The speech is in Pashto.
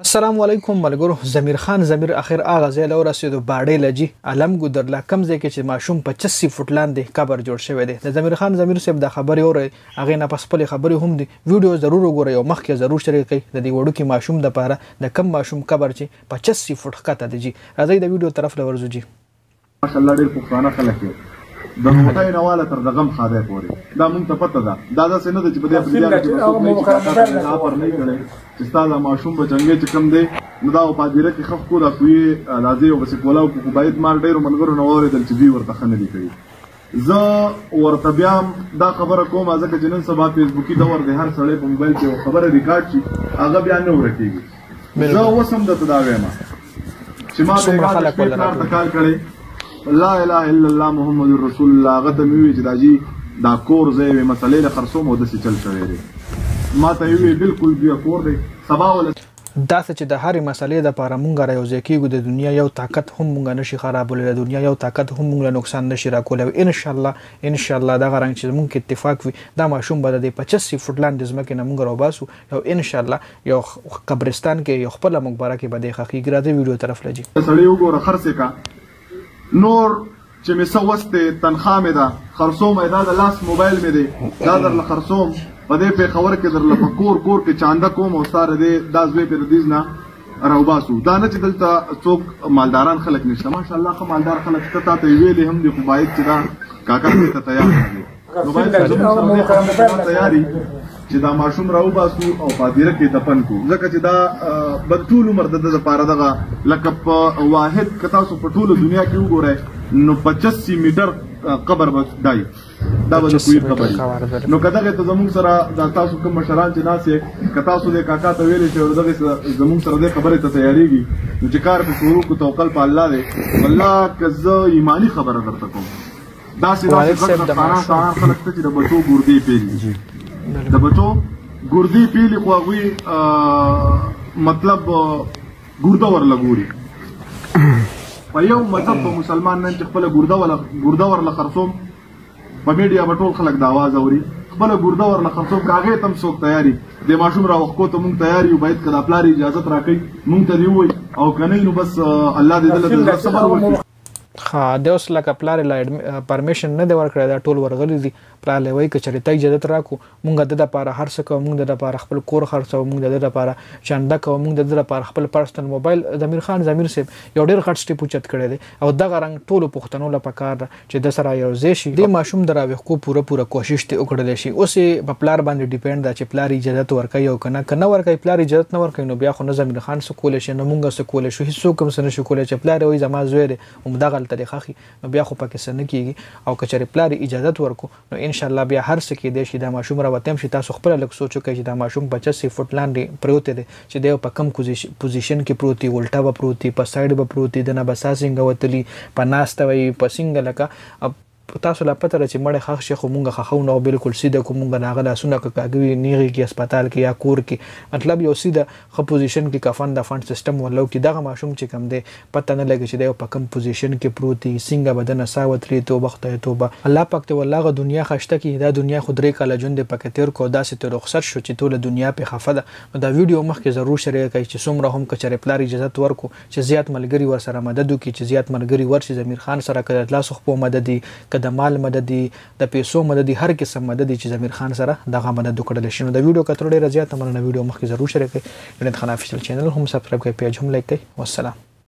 السلام علیکم ملګرو. ضمیر خان ضمیر اخر اغه ځای له ورسېدو باډې لجی علم ګودر لا کم ځای کې چې ماشوم 85 فوټ لاندې قبر جوړ شوی دی. د ضمیر خان ضمیر صاحب د خبرې اوري هغه نه پس خپل خبرې هم دي ویډیو ضرور وګورئ او مخکې ضرور شریک کړئ د دې وړو کې ماشوم د پاره د کم ماشوم قبر چې 85 فوټ ښکته دی. جی راځي د ویډیو طرف له ورځو. جی ماشاءالله ډېر پښتانه خلک دي د موټای نواله تر دغم خاده پوري دا مونږ ته پته ده دا داسې نه ده چې په دې خپل کې پر نه کړي چې ستاسو ماشوم بچنګي چې کم دی نو دا په دیره کې خف کو دا کوی لازم او بس کولاو کو باید مال ډېر ملګرو نو اوریدل چې دوی ورته خنه دي کوي. زه ورته بیا دا خبره کوم ځکه چې نن سبا فیسبوکي دور دی هر سړی په موبایل کې خبره ریکارډ شي هغه بیا نه ورکیږي. زه وسم د تدا وایم چې ما ته خلک ولر کال کړي لا اله الا الله محمد رسول الله غته مې چې داجی دا کور زې وي مسلې له خرصوم او د څه چل شوی دی ما ته وی بالکل بیا کور دی سبا ول دا چې د هرې مسلې د پاره مونږ راوځي کېږو د دنیا یو طاقت هم مونږ نشي خرابولای د دنیا یو طاقت هم مونږ له نقصان نشي راکولای. ان شاء الله دا غرنګ چې مونږ کې اتفاق وي دا ماشوم به د 85 فوټ لاندې ځمکې نه مونږ راوباسو او ان شاء الله یو قبرستان کې یو خپل مقبره کې به د خخي ګراځي ویډیو طرف لجی سړی وګوره خرڅه کا نور چې مې سوسته تنخواه مې ده خرصوم دا د لاس موبایل مې دی دا در له خرصوم په دې په خبر کې در له کور کې چاندا کوم او ساره دې دا زوی په دې نه راوباسو دا نه چې دلته څوک مالداران خلک نشته ماشاءالله خو مالدار خلک ته ویلې هم دي خو باید چې دا کاکا ته تیار دي نو باید زموږ تیاری چې دا ماشوم راوباسو او پادیره کې دفن کو ځکه چې دا بدټول عمر د لپاره دغه لکه په واحد کتا سو په ټوله دنیا کې وګورئ نو 85 میټر قبر به دای دا به کوی قبر نو کداغه ته زموږ سره د تاسو کوم مشران چې ناسې کتا سو د کاکا ته ویلې چې دغه زموږ سره د خبره ته تیاریږي نو چې کار په شروع کو توکل په الله دی والله کزه ایمانی خبره درته کوم دا سیده د خانه خلک ته چې د بچو ګردې پیلي د بچو ګردې پیلي خو هغوی مطلب ګرده ورله ګوري په یو مذهب په مسلمان نن چې خپله ګرده ورله خرڅوم په میډیا به ټول خلک د آواز اوري خپله ګرده ورله خرڅوم که هغې ته هم څوک تیار د ماشوم راوښکو ته مونږ تیار یو باید که د پلار اجازت راکوي مونږ ته دې ووایي او که نه نو بس الله دې دله د زړه صبر وکړي. د اوس لکه پلار لا پرمیشن نه دی ورکړی دا ټول ورغلي دي پلار له وایي که چېرې ته اجازت راکړو مونږ د دپاره هر څه کوو مونږ د دپاره خپل کور خرڅوو مونږ د ده دپاره چنده کوو مونږ د ده دپاره خپل پرسنل موبایل ضمیر خان ضمیر صاحب یو ډېر غټ سټیپ اوچت کړی دی او دغه رنګ ټولو پښتنو له پکار ده چې د سره یو ځای شي دې ماشوم د راویښکو پوره کوشش دې وکړلی شي. اوس یې په پلار باندې ډیپینډ ده چې پلار اجازت ورکوي او که نه ورکوي پلار اجازت نه ورکوي نو بیا خو نه ضمیر خان څه کولی شي نه مونږ څه کولی شو هېڅوک هم څه نه شي کولی چې پلار یې وایي زما زوی دی همدغلته دی ښه نو بیا خو پکې څه نه کېږي او که چېرې پلار اجازت ورکړو نو انشاءالله بیا هر څه کېدی شي دا ماشوم راوتی هم شي. تاسو خپله لږ سوچ وکړئ چې دا ماشوم 85 فوټ لاندې پروت دی چې دی په کم پوزیشن کې پروت وي الټه به پروت وي په سایډ به پروت وي د نه به سا څنګه وتلي په ناسته وي په څنګه لکه تاسو لا پته ده چې مړی ښخ شي خو مونږ ښخو نه بالکل سیده کو مونږ د هغه لاسونه که کاږه وي نیغېږي هسپتال کې یا کور کې مطلب یو سیده ښه پوزیشن کې کفن د فنډ سیسټم ولو کې دغه ماشوم چې کوم دی پته نه لګي چې دی په کم پوزیشن کې پروت وي څنګه به د نه سا وتلي توبه خدای توبه الله پاک ته والله هغه دنیا ښایسته کړي دا دنیا خو 3 کاله ژوند یې پکې تېر کړو داسې ترې رخصت شو چې ټوله دنیا پې خفه ده نو دا ویډیو مخکې ضرور شریک کړئ چې څومره هم که چېرې پلار اجازت ورکړو چې زیات ملګري ورسره مدد وکړي چې زیات ملګري ورشي ضمیر خان سره که د لاسو خپو مدد وي که د مال مدد د پیسو مدد هر قسم مدد چې ضمیر خان سره دغه مدد وکړل شي. نو د ویډیو کتر ډیره زیاته مننه ویډیو مخکې ضرور شریک کړئ جنید خان افیشل چینل هم سبسکرایب کړئ پیج هم لایک کړئ والسلام.